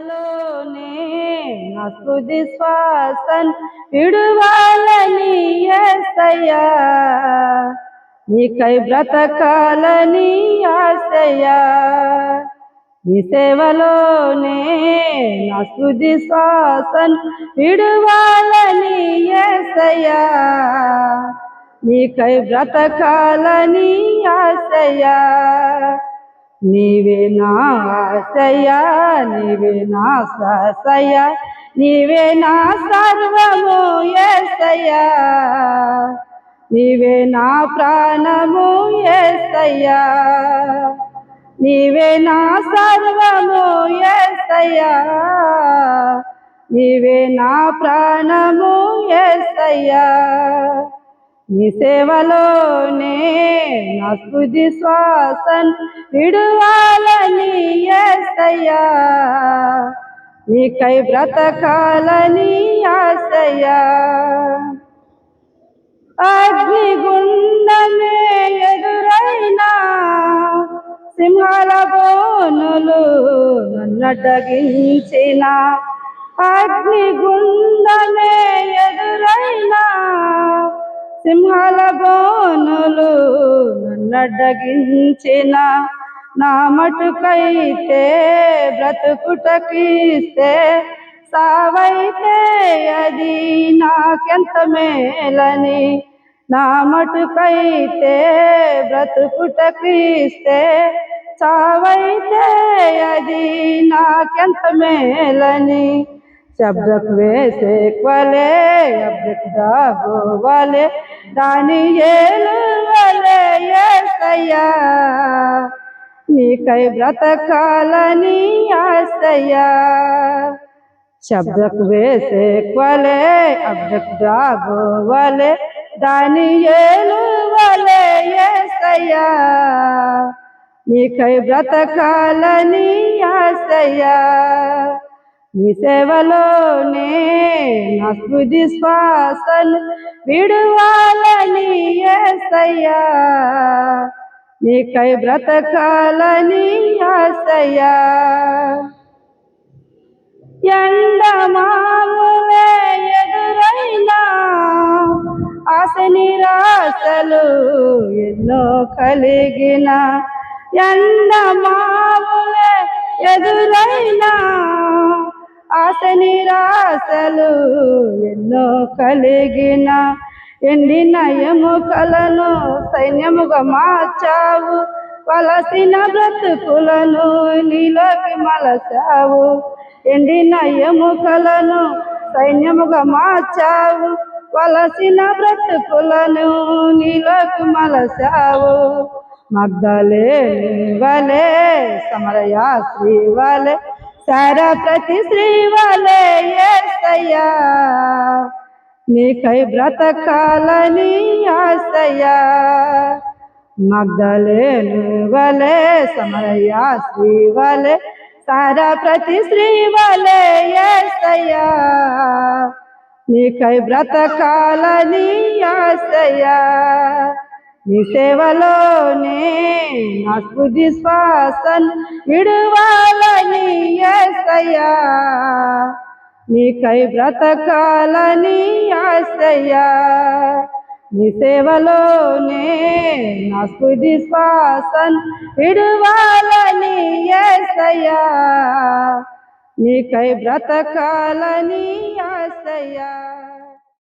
సేవలోనే నా స్తుతి శ్వాసన్ విడువాలని యేసయ్యా, నీకై బ్రతకాలని ఆశయ్యా. నీ సేవలోనే నా స్తుతి శ్వాసన్ విడువాలని యేసయ్యా, నీకై బ్రతకాలని ఆశయ్యా. నీవే నా ఆశయ్యా, నీవే నా శ్వాసయ్యా, నీవే నా సర్వము యేసయ్యా, నీవే నా ప్రాణము యేసయ్యా, నీవే నా సర్వము యేసయ్యా, నీవే నా ప్రాణము యేసయ్యా. నీ సేవలోనే నా స్తుతి శ్వాసన్ విడువాలని యేసయ్యా, నీకై బ్రతకాలని ఆశయ్యా. అగ్నిగుండమే ఎదురైనా, సింహాల బోనులు నన్నడ్డగించిన, అగ్నిగుండమే ఎదురైనా, సింహాల బోనులు నన్నడ్డగించిన, నా మటుకైతే బ్రతుకుటకిస్తే, సావైతే అది నాకెంత మేలని, నా మటుకైతే బ్రతుకుటకిస్తే, సావైతే అది నాకెంత మేలని. శబ్దకు వేసే వలే అబ్రకుదాగో వలే దానియేలు వలే యేసయ్యా, నీకై బ్రతకాలని ఆశయ్యా. శబ్దకు వేసే వలే అబ్రకుదాగో వలే దానియేలు వలే యేసయ్యా, నీకై బ్రతకాలని ఆశయ్యా. నీ సేవలోనే నా స్తుతి శ్వాసను విడువాలని యేసయ్యా, నీకై బ్రతకాలని ఆశయ్యా. ఎండమావులే ఎదురైనా, ఆశ నిరాశలు ఎన్నో కలిగిన, ఎండమావులే ఎదురైనా, ఆశ నిరాశలు ఎన్నో కలిగిన, ఎండిన ఎముకలను సైన్యముగా మార్చావు, వలసిన బ్రతుకులను నీలోకి మలచావు. ఎండిన ఎముకలను సైన్యముగా మార్చావు, వలసిన బ్రతుకులను నీలోకి మలచావు. మగ్దలేని వలే సమరయ శ్రీ వలే సారప్రతి శ్రీ వలే యేసయ్యా, నీకై బ్రతకాలని ఆశయ్యా. మగ్దలేని వలే సమరయ శ్రీ వలే సారప్రతి శ్రీ వలే యేసయ్యా, నీకై బ్రతకాలని ఆశయ్యా. నీ సేవలోనే నా స్తుతి శ్వాసన్ విడువాలని యేసయ్యా, నీకై బ్రతకాలని ఆశయ్యా. నీ సేవలోనే నా స్తుతి శ్వాసన్ విడువాలని యేసయ్యా, నీకై బ్రతకాలని ఆశయ్యా.